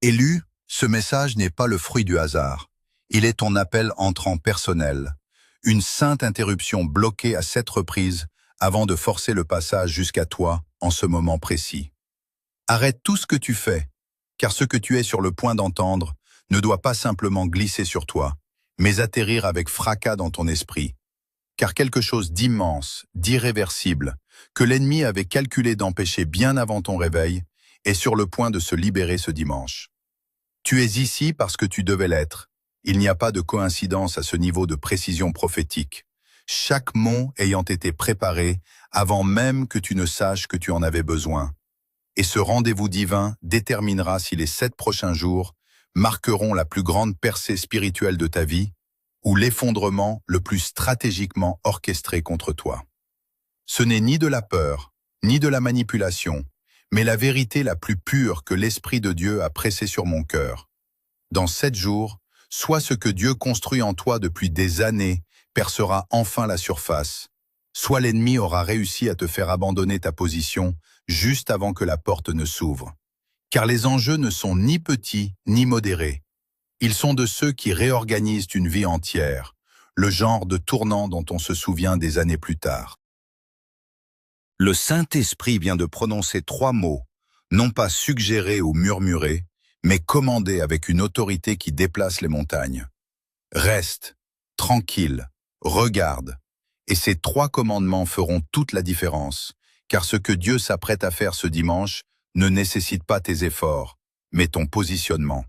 Élu, ce message n'est pas le fruit du hasard. Il est ton appel entrant personnel. Une sainte interruption bloquée à 7 reprises avant de forcer le passage jusqu'à toi en ce moment précis. Arrête tout ce que tu fais, car ce que tu es sur le point d'entendre ne doit pas simplement glisser sur toi, mais atterrir avec fracas dans ton esprit. Car quelque chose d'immense, d'irréversible, que l'ennemi avait calculé d'empêcher bien avant ton réveil, est sur le point de se libérer ce dimanche. Tu es ici parce que tu devais l'être. Il n'y a pas de coïncidence à ce niveau de précision prophétique. Chaque mot ayant été préparé avant même que tu ne saches que tu en avais besoin. Et ce rendez-vous divin déterminera si les 7 prochains jours marqueront la plus grande percée spirituelle de ta vie ou l'effondrement le plus stratégiquement orchestré contre toi. Ce n'est ni de la peur, ni de la manipulation, mais la vérité la plus pure que l'Esprit de Dieu a pressée sur mon cœur. Dans 7 jours, soit ce que Dieu construit en toi depuis des années percera enfin la surface, soit l'ennemi aura réussi à te faire abandonner ta position juste avant que la porte ne s'ouvre. Car les enjeux ne sont ni petits ni modérés. Ils sont de ceux qui réorganisent une vie entière, le genre de tournant dont on se souvient des années plus tard. Le Saint-Esprit vient de prononcer 3 mots, non pas suggérés ou murmurés, mais commandés avec une autorité qui déplace les montagnes. Reste, tranquille, regarde. Et ces 3 commandements feront toute la différence, car ce que Dieu s'apprête à faire ce dimanche ne nécessite pas tes efforts, mais ton positionnement.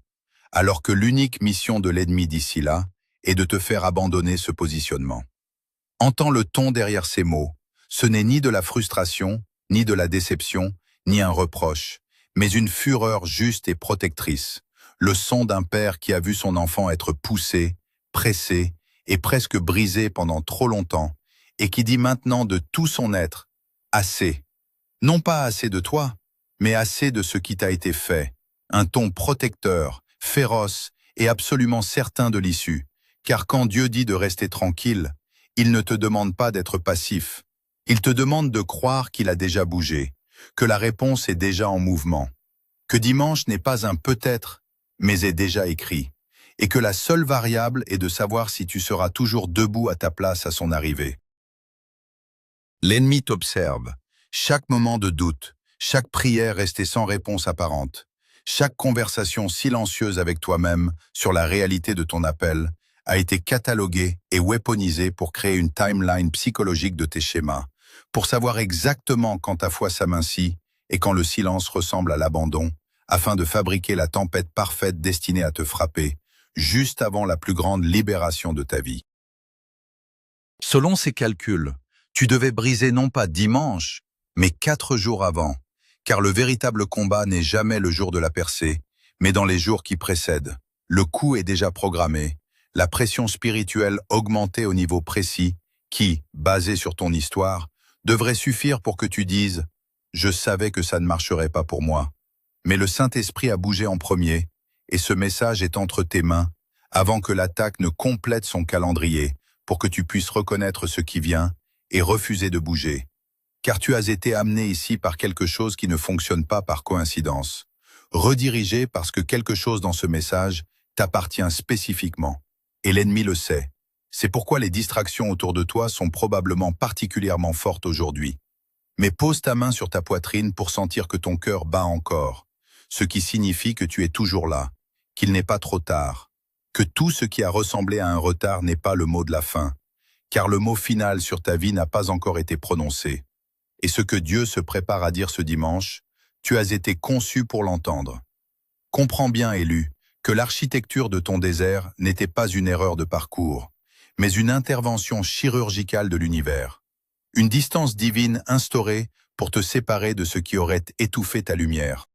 Alors que l'unique mission de l'ennemi d'ici là est de te faire abandonner ce positionnement. Entends le ton derrière ces mots. Ce n'est ni de la frustration, ni de la déception, ni un reproche, mais une fureur juste et protectrice. Le son d'un père qui a vu son enfant être poussé, pressé et presque brisé pendant trop longtemps, et qui dit maintenant de tout son être, assez. Non pas assez de toi, mais assez de ce qui t'a été fait. Un ton protecteur, féroce et absolument certain de l'issue. Car quand Dieu dit de rester tranquille, il ne te demande pas d'être passif. Il te demande de croire qu'il a déjà bougé, que la réponse est déjà en mouvement, que dimanche n'est pas un peut-être, mais est déjà écrit, et que la seule variable est de savoir si tu seras toujours debout à ta place à son arrivée. L'ennemi t'observe, chaque moment de doute, chaque prière restée sans réponse apparente, chaque conversation silencieuse avec toi-même sur la réalité de ton appel a été cataloguée et weaponisée pour créer une timeline psychologique de tes schémas, pour savoir exactement quand ta foi s'amincit et quand le silence ressemble à l'abandon, afin de fabriquer la tempête parfaite destinée à te frapper, juste avant la plus grande libération de ta vie. Selon ces calculs, tu devais briser non pas dimanche, mais 4 jours avant, car le véritable combat n'est jamais le jour de la percée, mais dans les jours qui précèdent. Le coup est déjà programmé, la pression spirituelle augmentée au niveau précis, qui, basée sur ton histoire, devrait suffire pour que tu dises « Je savais que ça ne marcherait pas pour moi ». Mais le Saint-Esprit a bougé en premier, et ce message est entre tes mains, avant que l'attaque ne complète son calendrier, pour que tu puisses reconnaître ce qui vient et refuser de bouger. Car tu as été amené ici par quelque chose qui ne fonctionne pas par coïncidence, redirigé parce que quelque chose dans ce message t'appartient spécifiquement. Et l'ennemi le sait. C'est pourquoi les distractions autour de toi sont probablement particulièrement fortes aujourd'hui. Mais pose ta main sur ta poitrine pour sentir que ton cœur bat encore, ce qui signifie que tu es toujours là, qu'il n'est pas trop tard, que tout ce qui a ressemblé à un retard n'est pas le mot de la fin, car le mot final sur ta vie n'a pas encore été prononcé. Et ce que Dieu se prépare à dire ce dimanche, tu as été conçu pour l'entendre. Comprends bien, élu, que l'architecture de ton désert n'était pas une erreur de parcours, mais une intervention chirurgicale de l'univers. Une distance divine instaurée pour te séparer de ce qui aurait étouffé ta lumière.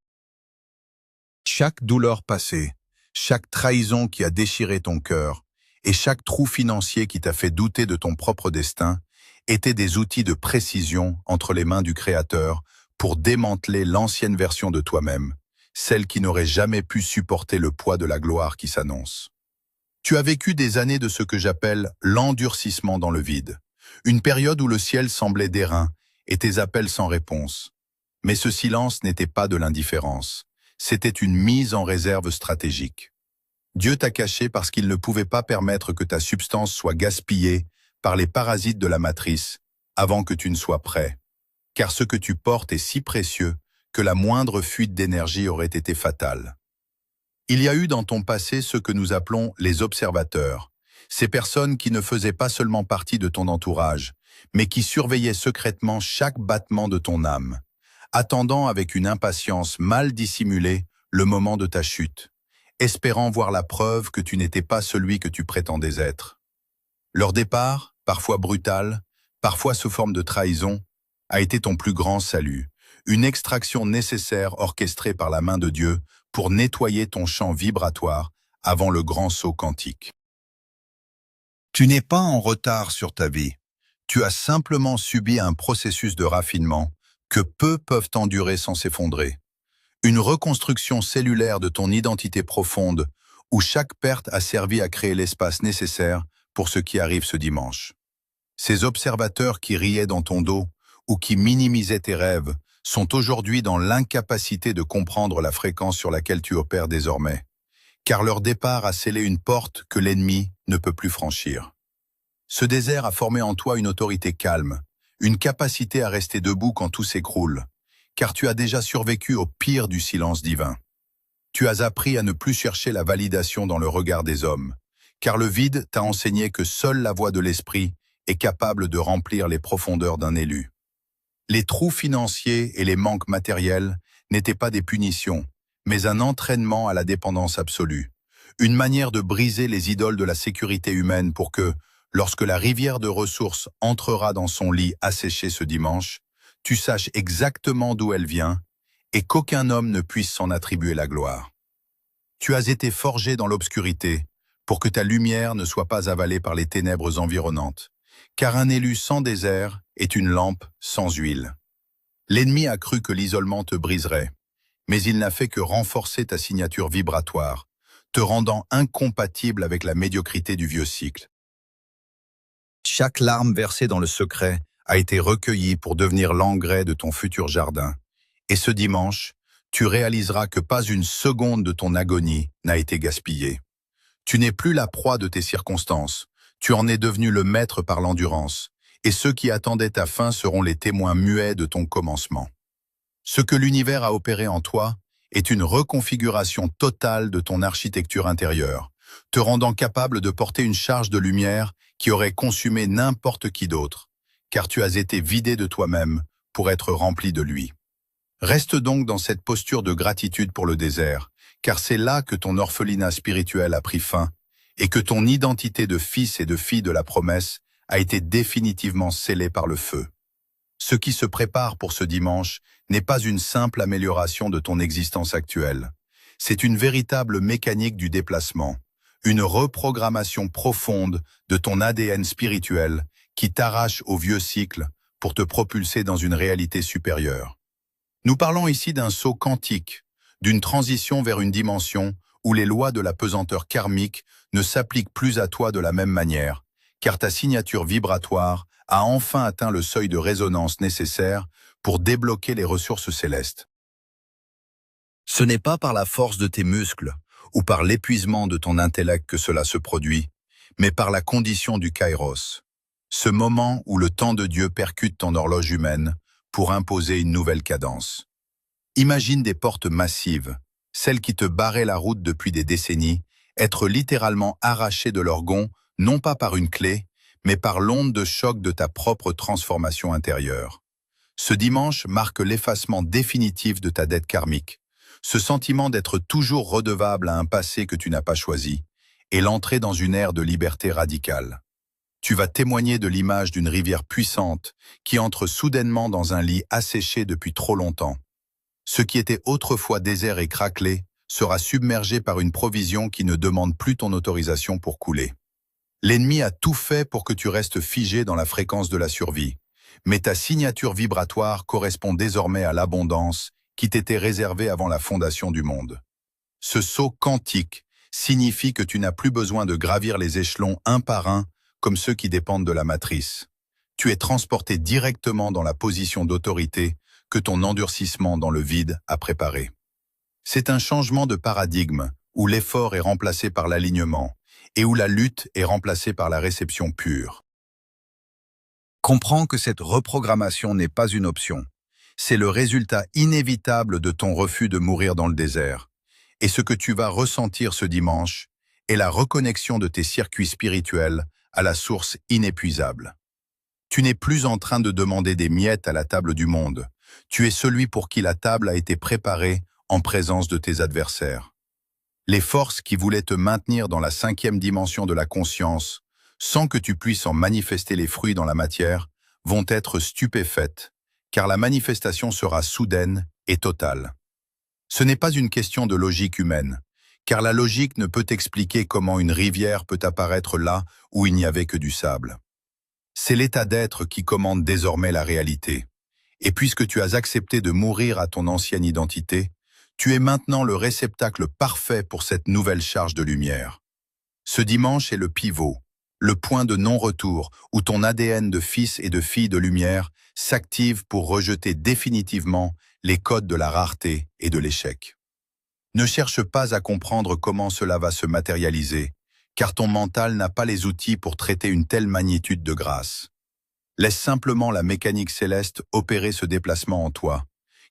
Chaque douleur passée, chaque trahison qui a déchiré ton cœur, et chaque trou financier qui t'a fait douter de ton propre destin, étaient des outils de précision entre les mains du Créateur pour démanteler l'ancienne version de toi-même, celle qui n'aurait jamais pu supporter le poids de la gloire qui s'annonce. Tu as vécu des années de ce que j'appelle l'endurcissement dans le vide, une période où le ciel semblait d'airain et tes appels sans réponse. Mais ce silence n'était pas de l'indifférence, C'était une mise en réserve stratégique. Dieu t'a caché parce qu'il ne pouvait pas permettre que ta substance soit gaspillée par les parasites de la matrice avant que tu ne sois prêt. Car ce que tu portes est si précieux que la moindre fuite d'énergie aurait été fatale. Il y a eu dans ton passé ce que nous appelons les observateurs, ces personnes qui ne faisaient pas seulement partie de ton entourage, mais qui surveillaient secrètement chaque battement de ton âme, attendant avec une impatience mal dissimulée le moment de ta chute, espérant voir la preuve que tu n'étais pas celui que tu prétendais être. Leur départ, parfois brutal, parfois sous forme de trahison, a été ton plus grand salut, une extraction nécessaire orchestrée par la main de Dieu pour nettoyer ton champ vibratoire avant le grand saut quantique. Tu n'es pas en retard sur ta vie. Tu as simplement subi un processus de raffinement que peu peuvent endurer sans s'effondrer. Une reconstruction cellulaire de ton identité profonde où chaque perte a servi à créer l'espace nécessaire pour ce qui arrive ce dimanche. Ces observateurs qui riaient dans ton dos ou qui minimisaient tes rêves sont aujourd'hui dans l'incapacité de comprendre la fréquence sur laquelle tu opères désormais, car leur départ a scellé une porte que l'ennemi ne peut plus franchir. Ce désert a formé en toi une autorité calme, une capacité à rester debout quand tout s'écroule, car tu as déjà survécu au pire du silence divin. Tu as appris à ne plus chercher la validation dans le regard des hommes, car le vide t'a enseigné que seule la voix de l'esprit est capable de remplir les profondeurs d'un élu. Les trous financiers et les manques matériels n'étaient pas des punitions, mais un entraînement à la dépendance absolue, une manière de briser les idoles de la sécurité humaine pour que, lorsque la rivière de ressources entrera dans son lit asséché ce dimanche, tu saches exactement d'où elle vient et qu'aucun homme ne puisse s'en attribuer la gloire. Tu as été forgé dans l'obscurité pour que ta lumière ne soit pas avalée par les ténèbres environnantes, car un élu sans désert est une lampe sans huile. L'ennemi a cru que l'isolement te briserait, mais il n'a fait que renforcer ta signature vibratoire, te rendant incompatible avec la médiocrité du vieux cycle. Chaque larme versée dans le secret a été recueillie pour devenir l'engrais de ton futur jardin. Et ce dimanche, tu réaliseras que pas une seconde de ton agonie n'a été gaspillée. Tu n'es plus la proie de tes circonstances, tu en es devenu le maître par l'endurance, et ceux qui attendaient ta fin seront les témoins muets de ton commencement. Ce que l'univers a opéré en toi est une reconfiguration totale de ton architecture intérieure, te rendant capable de porter une charge de lumière qui aurait consumé n'importe qui d'autre, car tu as été vidé de toi-même pour être rempli de lui. Reste donc dans cette posture de gratitude pour le désert, car c'est là que ton orphelinat spirituel a pris fin et que ton identité de fils et de fille de la promesse a été définitivement scellée par le feu. Ce qui se prépare pour ce dimanche n'est pas une simple amélioration de ton existence actuelle. C'est une véritable mécanique du déplacement, une reprogrammation profonde de ton ADN spirituel qui t'arrache au vieux cycle pour te propulser dans une réalité supérieure. Nous parlons ici d'un saut quantique, d'une transition vers une dimension où les lois de la pesanteur karmique ne s'appliquent plus à toi de la même manière, car ta signature vibratoire a enfin atteint le seuil de résonance nécessaire pour débloquer les ressources célestes. Ce n'est pas par la force de tes muscles ou par l'épuisement de ton intellect que cela se produit, mais par la condition du kairos, ce moment où le temps de Dieu percute ton horloge humaine pour imposer une nouvelle cadence. Imagine des portes massives, celles qui te barraient la route depuis des décennies, être littéralement arrachées de leur gonds, non pas par une clé, mais par l'onde de choc de ta propre transformation intérieure. Ce dimanche marque l'effacement définitif de ta dette karmique, ce sentiment d'être toujours redevable à un passé que tu n'as pas choisi, et l'entrée dans une ère de liberté radicale. Tu vas témoigner de l'image d'une rivière puissante qui entre soudainement dans un lit asséché depuis trop longtemps. Ce qui était autrefois désert et craquelé sera submergé par une provision qui ne demande plus ton autorisation pour couler. L'ennemi a tout fait pour que tu restes figé dans la fréquence de la survie, mais ta signature vibratoire correspond désormais à l'abondance qui t'était réservée avant la fondation du monde. Ce saut quantique signifie que tu n'as plus besoin de gravir les échelons un par un comme ceux qui dépendent de la matrice. Tu es transporté directement dans la position d'autorité que ton endurcissement dans le vide a préparée. C'est un changement de paradigme où l'effort est remplacé par l'alignement et où la lutte est remplacée par la réception pure. Comprends que cette reprogrammation n'est pas une option. C'est le résultat inévitable de ton refus de mourir dans le désert. Et ce que tu vas ressentir ce dimanche est la reconnexion de tes circuits spirituels à la source inépuisable. Tu n'es plus en train de demander des miettes à la table du monde. Tu es celui pour qui la table a été préparée en présence de tes adversaires. Les forces qui voulaient te maintenir dans la 5e dimension de la conscience, sans que tu puisses en manifester les fruits dans la matière, vont être stupéfaites, car la manifestation sera soudaine et totale. Ce n'est pas une question de logique humaine, car la logique ne peut expliquer comment une rivière peut apparaître là où il n'y avait que du sable. C'est l'état d'être qui commande désormais la réalité. Et puisque tu as accepté de mourir à ton ancienne identité, tu es maintenant le réceptacle parfait pour cette nouvelle charge de lumière. Ce dimanche est le pivot, le point de non-retour où ton ADN de fils et de fille de lumière s'active pour rejeter définitivement les codes de la rareté et de l'échec. Ne cherche pas à comprendre comment cela va se matérialiser, car ton mental n'a pas les outils pour traiter une telle magnitude de grâce. Laisse simplement la mécanique céleste opérer ce déplacement en toi,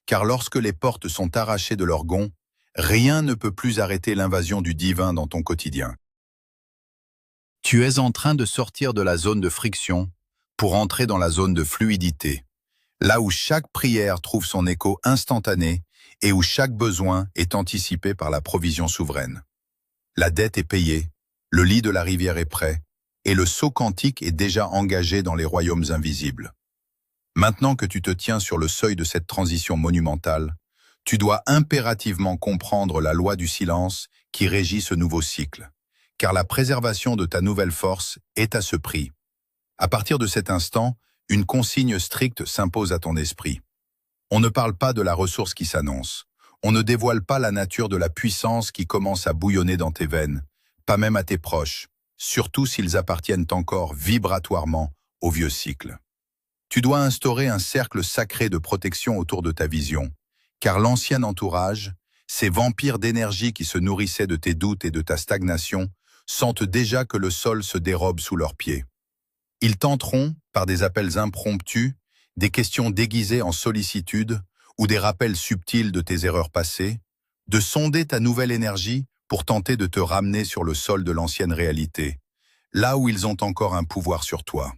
car lorsque les portes sont arrachées de leur gonds, rien ne peut plus arrêter l'invasion du divin dans ton quotidien. Tu es en train de sortir de la zone de friction pour entrer dans la zone de fluidité, là où chaque prière trouve son écho instantané et où chaque besoin est anticipé par la provision souveraine. La dette est payée, le lit de la rivière est prêt, et le saut quantique est déjà engagé dans les royaumes invisibles. Maintenant que tu te tiens sur le seuil de cette transition monumentale, tu dois impérativement comprendre la loi du silence qui régit ce nouveau cycle, car la préservation de ta nouvelle force est à ce prix. À partir de cet instant, une consigne stricte s'impose à ton esprit. On ne parle pas de la ressource qui s'annonce. On ne dévoile pas la nature de la puissance qui commence à bouillonner dans tes veines, pas même à tes proches, surtout s'ils appartiennent encore vibratoirement au vieux cycle. Tu dois instaurer un cercle sacré de protection autour de ta vision, car l'ancien entourage, ces vampires d'énergie qui se nourrissaient de tes doutes et de ta stagnation, sentent déjà que le sol se dérobe sous leurs pieds. Ils tenteront, par des appels impromptus, des questions déguisées en sollicitude ou des rappels subtils de tes erreurs passées, de sonder ta nouvelle énergie pour tenter de te ramener sur le sol de l'ancienne réalité, là où ils ont encore un pouvoir sur toi.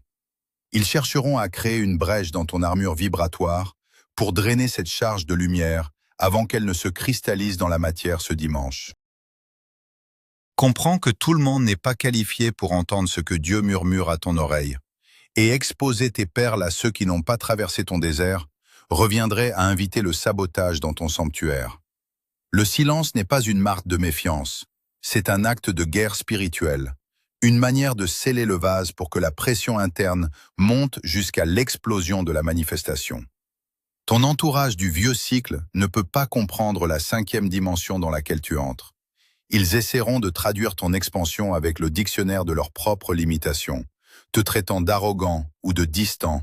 Ils chercheront à créer une brèche dans ton armure vibratoire pour drainer cette charge de lumière avant qu'elle ne se cristallise dans la matière ce dimanche. Comprends que tout le monde n'est pas qualifié pour entendre ce que Dieu murmure à ton oreille, et exposer tes perles à ceux qui n'ont pas traversé ton désert reviendrait à inviter le sabotage dans ton sanctuaire. Le silence n'est pas une marque de méfiance, c'est un acte de guerre spirituelle, une manière de sceller le vase pour que la pression interne monte jusqu'à l'explosion de la manifestation. Ton entourage du vieux cycle ne peut pas comprendre la 5e dimension dans laquelle tu entres. Ils essaieront de traduire ton expansion avec le dictionnaire de leurs propres limitations, te traitant d'arrogant ou de distant,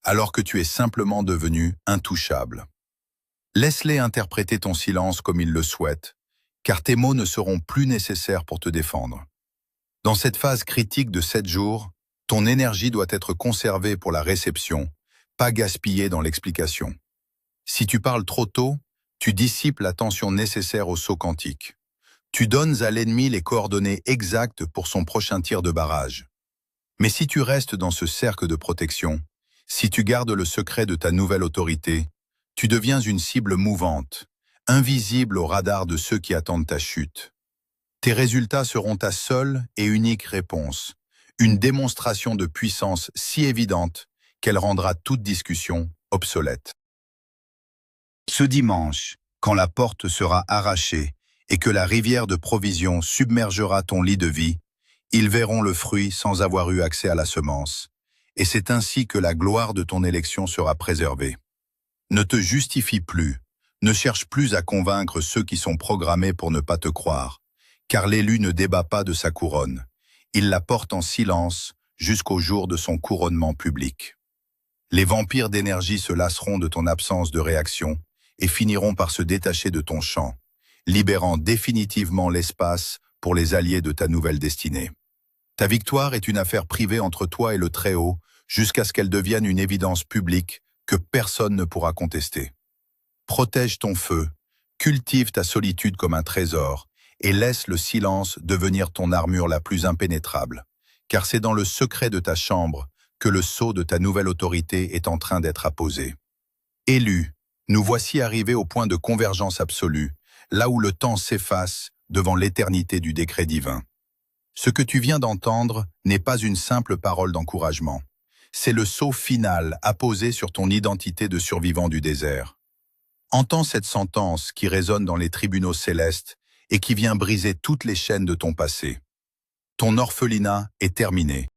alors que tu es simplement devenu intouchable. Laisse-les interpréter ton silence comme ils le souhaitent, car tes mots ne seront plus nécessaires pour te défendre. Dans cette phase critique de 7 jours, ton énergie doit être conservée pour la réception, pas gaspillée dans l'explication. Si tu parles trop tôt, tu dissipes la tension nécessaire au saut quantique. Tu donnes à l'ennemi les coordonnées exactes pour son prochain tir de barrage. Mais si tu restes dans ce cercle de protection, si tu gardes le secret de ta nouvelle autorité, tu deviens une cible mouvante, invisible au radar de ceux qui attendent ta chute. Tes résultats seront ta seule et unique réponse, une démonstration de puissance si évidente qu'elle rendra toute discussion obsolète. Ce dimanche, quand la porte sera arrachée et que la rivière de provision submergera ton lit de vie, ils verront le fruit sans avoir eu accès à la semence, et c'est ainsi que la gloire de ton élection sera préservée. Ne te justifie plus, ne cherche plus à convaincre ceux qui sont programmés pour ne pas te croire, car l'élu ne débat pas de sa couronne. Il la porte en silence jusqu'au jour de son couronnement public. Les vampires d'énergie se lasseront de ton absence de réaction et finiront par se détacher de ton chant, libérant définitivement l'espace pour les alliés de ta nouvelle destinée. Ta victoire est une affaire privée entre toi et le Très-Haut, jusqu'à ce qu'elle devienne une évidence publique que personne ne pourra contester. Protège ton feu, cultive ta solitude comme un trésor, et laisse le silence devenir ton armure la plus impénétrable, car c'est dans le secret de ta chambre que le sceau de ta nouvelle autorité est en train d'être apposé. Élu, nous voici arrivés au point de convergence absolue, là où le temps s'efface devant l'éternité du décret divin. Ce que tu viens d'entendre n'est pas une simple parole d'encouragement. C'est le sceau final apposé sur ton identité de survivant du désert. Entends cette sentence qui résonne dans les tribunaux célestes et qui vient briser toutes les chaînes de ton passé. Ton orphelinat est terminé.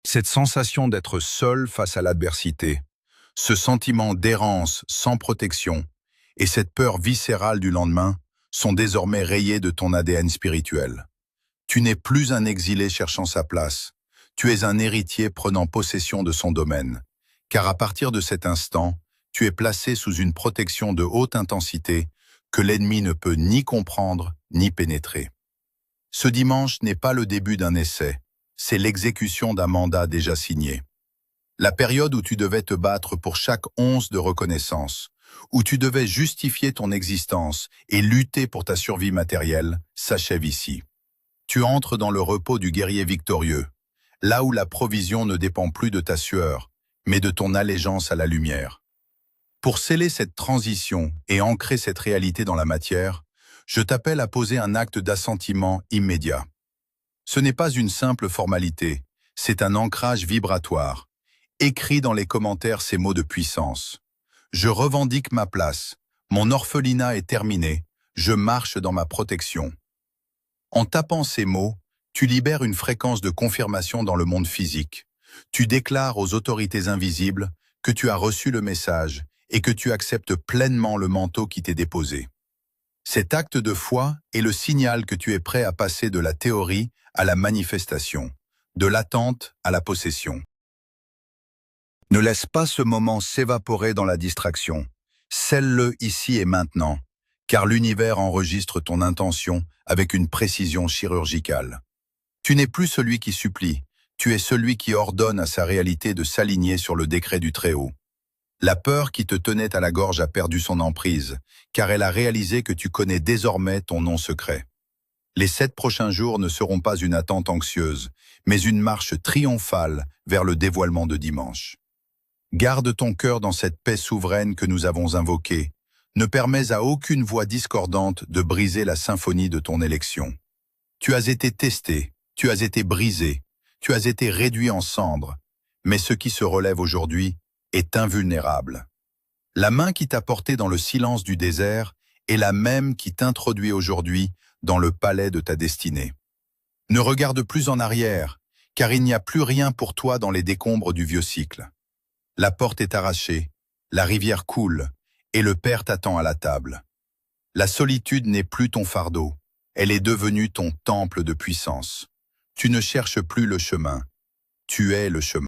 Cette sensation d'être seul face à l'adversité, ce sentiment d'errance sans protection et cette peur viscérale du lendemain sont désormais rayés de ton ADN spirituel. Tu n'es plus un exilé cherchant sa place, tu es un héritier prenant possession de son domaine, car à partir de cet instant, tu es placé sous une protection de haute intensité que l'ennemi ne peut ni comprendre ni pénétrer. Ce dimanche n'est pas le début d'un essai, c'est l'exécution d'un mandat déjà signé. La période où tu devais te battre pour chaque once de reconnaissance, où tu devais justifier ton existence et lutter pour ta survie matérielle, s'achève ici. Tu entres dans le repos du guerrier victorieux, là où la provision ne dépend plus de ta sueur, mais de ton allégeance à la lumière. Pour sceller cette transition et ancrer cette réalité dans la matière, je t'appelle à poser un acte d'assentiment immédiat. Ce n'est pas une simple formalité, c'est un ancrage vibratoire. Écris dans les commentaires ces mots de puissance. Je revendique ma place, mon orphelinat est terminé, je marche dans ma protection. En tapant ces mots, tu libères une fréquence de confirmation dans le monde physique. Tu déclares aux autorités invisibles que tu as reçu le message et que tu acceptes pleinement le manteau qui t'est déposé. Cet acte de foi est le signal que tu es prêt à passer de la théorie à la manifestation, de l'attente à la possession. Ne laisse pas ce moment s'évaporer dans la distraction. Scelle-le ici et maintenant, car l'univers enregistre ton intention avec une précision chirurgicale. Tu n'es plus celui qui supplie, tu es celui qui ordonne à sa réalité de s'aligner sur le décret du Très-Haut. La peur qui te tenait à la gorge a perdu son emprise, car elle a réalisé que tu connais désormais ton nom secret. Les 7 prochains jours ne seront pas une attente anxieuse, mais une marche triomphale vers le dévoilement de dimanche. Garde ton cœur dans cette paix souveraine que nous avons invoquée. Ne permets à aucune voix discordante de briser la symphonie de ton élection. Tu as été testé, tu as été brisé, tu as été réduit en cendres, mais ce qui se relève aujourd'hui est invulnérable. La main qui t'a porté dans le silence du désert est la même qui t'introduit aujourd'hui dans le palais de ta destinée. Ne regarde plus en arrière, car il n'y a plus rien pour toi dans les décombres du vieux cycle. La porte est arrachée, la rivière coule, et le Père t'attend à la table. La solitude n'est plus ton fardeau, elle est devenue ton temple de puissance. Tu ne cherches plus le chemin, tu es le chemin.